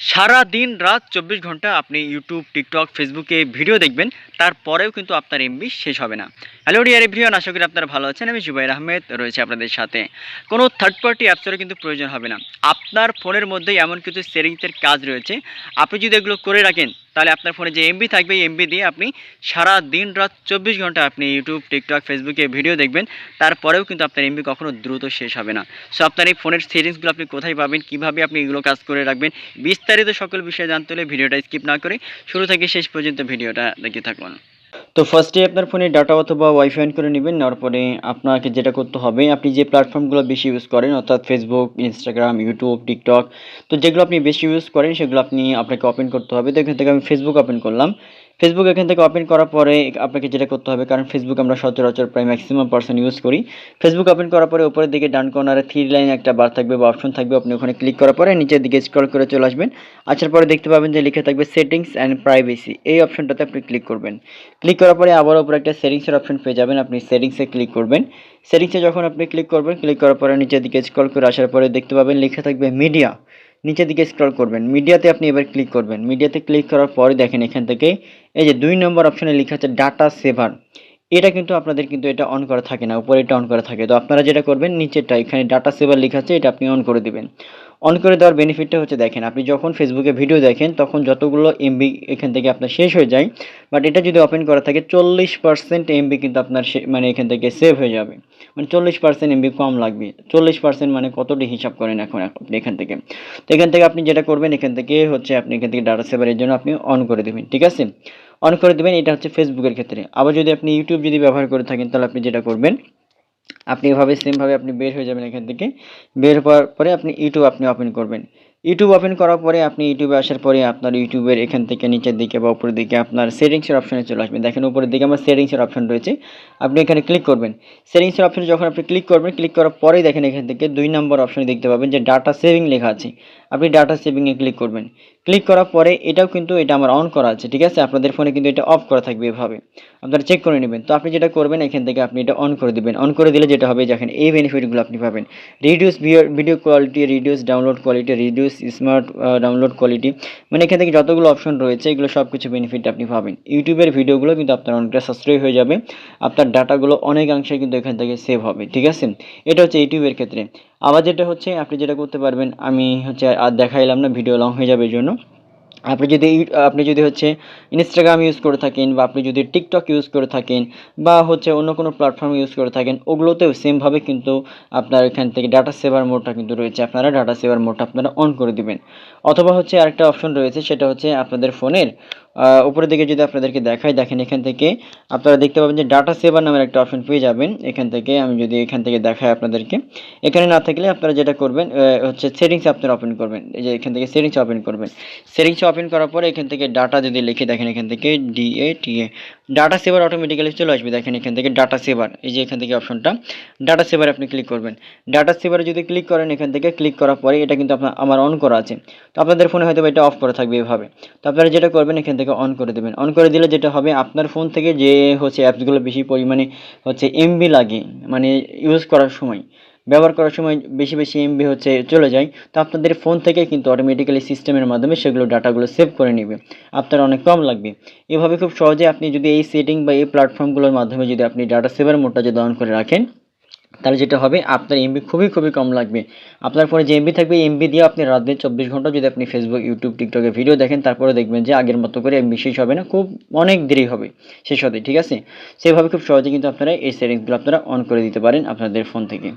সারা দিন রাত 24 ঘন্টা আপনি ইউটিউব, টিকটক, ফেসবুকে ভিডিও দেখবেন, তারপরেও কিন্তু আপনার এমবি শেষ হবে না। হ্যালো ডিয়ার এভরিওয়ান, আশা করি আপনারা ভালো আছেন। আমি জুবাইর আহমেদ রয়েছে আপনাদের সাথে। কোনো থার্ড পার্টি অ্যাপসেরও কিন্তু প্রয়োজন হবে না। আপনার ফোনের মধ্যেই এমন কিছু সেটিংসের কাজ রয়েছে, আপনি যদি এগুলো করে রাখেন তাহলে আপনার ফোনে যে এমবি থাকবে এই এমবি দিয়ে আপনি সারা দিন রাত 24 ঘন্টা আপনি ইউটিউব, টিকটক, ফেসবুকে ভিডিও দেখবেন, তারপরেও কিন্তু আপনার এমবি কখনো দ্রুত শেষ হবে না। সো আপনার এই ফোনের সেটিংসগুলো আপনি কোথায় পাবেন, কীভাবে আপনি এগুলো কাজ করে রাখবেন, বিস্তারিত সকল বিষয়ে জানতে হলে ভিডিওটা স্কিপ না করে শুরু থেকে শেষ পর্যন্ত ভিডিওটা দেখতে থাকুন। তো ফার্স্টে আপনার ফোনে ডাটা অথবা ওয়াইফাই অন করে নেবেন। নেওয়ার পরে আপনাকে যেটা করতে হবে, আপনি যে প্ল্যাটফর্মগুলো বেশি ইউজ করেন অর্থাৎ ফেসবুক, ইনস্টাগ্রাম, ইউটিউব, টিকটক, তো যেগুলো আপনি বেশি ইউজ করেন সেগুলো আপনাকে ওপেন করতে হবে। তো এখান থেকে আমি ফেসবুক ওপেন করলাম। ফেসবুক এখান থেকে ওপেন করার পরে আপনাকে যেটা করতে হবে, কারণ ফেসবুক আমরা সচরাচর প্রায় ম্যাক্সিমাম পার্সন ইউজ করি। ফেসবুক ওপেন করার পরে উপরের দিকে ডান কর্নারে 3 লাইন একটা বার থাকবে বা অপশন থাকবে, আপনি ওখানে ক্লিক করার পরে নিচের দিকে স্ক্রল করে চলে আসবেন। আসার পরে দেখতে পাবেন যে লিখে থাকবে সেটিংস অ্যান্ড প্রাইভেসি, এই অপশনটাতে আপনি ক্লিক করবেন। ক্লিক করার পরে আবার উপরে একটা সেটিংসের অপশন পেয়ে যাবেন, আপনি সেটিংসে ক্লিক করবেন। সেটিংসে যখন আপনি ক্লিক করবেন, ক্লিক করার পরে নিচের দিকে স্ক্রল করে আসার পরে দেখতে পাবেন লেখা থাকবে মিডিয়া। নিচের দিকে স্ক্রল করবেন, মিডিয়াতে আপনি এবার ক্লিক করবেন। মিডিয়াতে ক্লিক করার পরে দেখেন এখান থেকে এই যে 2 নম্বর অপশনে লেখা আছে ডাটা সেভার, এটা কিন্তু আপনাদের কিন্তু এটা অন করা থাকে না, উপরে এটা অন করা থাকে। তো আপনারা যেটা করবেন, নিচেরটা এখানে ডাটা সেভার লেখা আছে, এটা আপনি অন করে দিবেন। অন করে দেওয়ার বেনিফিটটা হচ্ছে, দেখেন আপনি যখন ফেসবুকে ভিডিও দেখেন তখন যতগুলো এমবি এখান থেকে আপনার শেষ হয়ে যায়, বাট এটা যদি ওপেন করা থাকে 40% এমবি কিন্তু আপনার মানে এখান থেকে সেভ হয়ে যাবে। মানে 40% এমবি কম লাগবে। 40% মানে কতটি হিসাব করেন এখন আপনি এখান থেকে। তো এখান থেকে আপনি যেটা করবেন, এখান থেকে হচ্ছে আপনি এখান থেকে ডাটা সেভারের জন্য আপনি অন করে দেবেন, ঠিক আছে? অন করে দেবেন, এটা হচ্ছে ফেসবুকের ক্ষেত্রে। আবার যদি আপনি ইউটিউব যদি ব্যবহার করে থাকেন তাহলে আপনি যেটা করবেন, আপনি এভাবে সেমভাবে আপনি বের হয়ে যাবেন এখান থেকে। বের হওয়ার পরে আপনি ইউটিউব আপনি ওপেন করবেন। ইউটিউব ওপেন করার পরে আপনি ইউটিউবে আসার পরে আপনার ইউটিউবের এখান থেকে নিচের দিকে বা উপরের দিকে আপনার সেটিংসের অপশনে চলে আসবেন। দেখেন উপরের দিকে আমার সেটিংসের অপশন রয়েছে, আপনি এখানে ক্লিক করবেন। সেটিংসের অপশনে যখন আপনি ক্লিক করবেন, ক্লিক করার পরেই দেখেন এখান থেকে 2 নম্বর অপশনে দেখতে পাবেন যে ডাটা সেভিং লেখা আছে, আপনি ডাটা সেভিংয়ে ক্লিক করবেন। ক্লিক করার পরে এটাও কিন্তু এটা আমার অন করা আছে, ঠিক আছে? আপনাদের ফোনে কিন্তু এটা অফ করা থাকবে এভাবে, আপনারা চেক করে নেবেন। তো আপনি যেটা করবেন, এখান থেকে আপনি এটা অন করে দিবেন। অন করে দিলে যেটা হবে, দেখেন এই বেনিফিটগুলো আপনি পাবেন। Reduce video quality, reduce download quality, reduce smart download quality, মানে এখান থেকে যতগুলো অপশন রয়েছে এগুলো সব কিছু বেনিফিট আপনি পাবেন। ইউটিউবের ভিডিওগুলো কিন্তু আপনার অনেকটা সাশ্রয় হয়ে যাবে, আপনার ডাটাগুলো অনেকাংশে কিন্তু এখান থেকে সেভ হবে, ঠিক আছে? এটা হচ্ছে ইউটিউবের ক্ষেত্রে। আবার যেটা হচ্ছে, আপনি যেটা করতে পারবেন, আমি হচ্ছে আর দেখাইলাম না, ভিডিও লং হয়ে যাবে এই জন্য। আপনি যদি হচ্ছে ইনস্টাগ্রাম ইউজ করে থাকেন, বা আপনি যদি টিকটক ইউজ করে থাকেন, বা হচ্ছে অন্য কোনো প্ল্যাটফর্ম ইউজ করে থাকেন, ওগুলোতেও সেমভাবে কিন্তু আপনার এখান থেকে ডাটা সেভার মোডটা কিন্তু রয়েছে, আপনারা ডাটা সেভার মোডটা আপনারা অন করে দিবেন। অথবা হচ্ছে আরেকটা অপশন রয়েছে, সেটা হচ্ছে আপনাদের ফোনের উপরের দিকে যদি আপনাদেরকে দেখাই, দেখেন এখান থেকে আপনারা দেখতে পাবেন যে ডাটা সেভার নামের একটা অপশন পেয়ে যাবেন। এখান থেকে আমি যদি এখান থেকে দেখাই আপনাদেরকে, এখানে না থাকলে আপনারা যেটা করবেন হচ্ছে সেটিংস আপনারা ওপেন করবেন। এই যে এখান থেকে সেটিংস ওপেন করবেন। সেটিংস ওপেন করার পরে এখান থেকে ডাটা যদি লিখে, দেখেন এখান থেকে DATA, ডাটা সেভার অটোমেটিক্যালি চলে আসবে। দেখেন এখান থেকে ডাটা সেভার, এই যে এখান থেকে অপশনটা ডাটা সেভার আপনি ক্লিক করবেন। ডাটা সেভারে যদি ক্লিক করেন, এখান থেকে ক্লিক করার পরে এটা কিন্তু আমার অন করা আছে। তো আপনাদের ফোনে হয়তো এটা অফ করা থাকবে এভাবে। তো আপনারা যেটা করবেন, এখান থেকে অন করে দেবেন। অন করে দিলে যেটা হবে, আপনার ফোন থেকে যে হচ্ছে অ্যাপসগুলো বেশি পরিমাণে হচ্ছে এমবি লাগে, মানে ইউজ করার সময়, ব্যবহার করার সময় বেশি বেশি এমবি হচ্ছে চলে যায়, তো আপনাদের ফোন থেকে কিন্তু অটোমেটিক্যালি সিস্টেমের মাধ্যমে সেগুলো ডাটাগুলো সেভ করে নেবে, আপনার অনেক কম লাগবে। এভাবে খুব সহজে আপনি যদি এই সেটিং বা এই প্ল্যাটফর্মগুলোর মাধ্যমে যদি আপনি ডাটা সেভার মোডটা যদি অন করে রাখেন, তাহলে যেটা হবে, আপনার এমবি খুবই খুবই কম লাগবে। আপনার ফোনে যে এমবি থাকবে, এমবি দিয়ে আপনি রাত দিন 24 ঘন্টা যদি আপনি ফেসবুক, ইউটিউব, টিকটকে ভিডিও দেখেন, তারপরে দেখবেন যে আগের মতো করে এমবি শেষ হবে না, খুব অনেক দেরি হবে শেষ হতে, ঠিক আছে? সেভাবে খুব সহজে কিন্তু আপনারা এই সেটিংসগুলো আপনারা অন করে দিতে পারেন আপনাদের ফোন থেকে।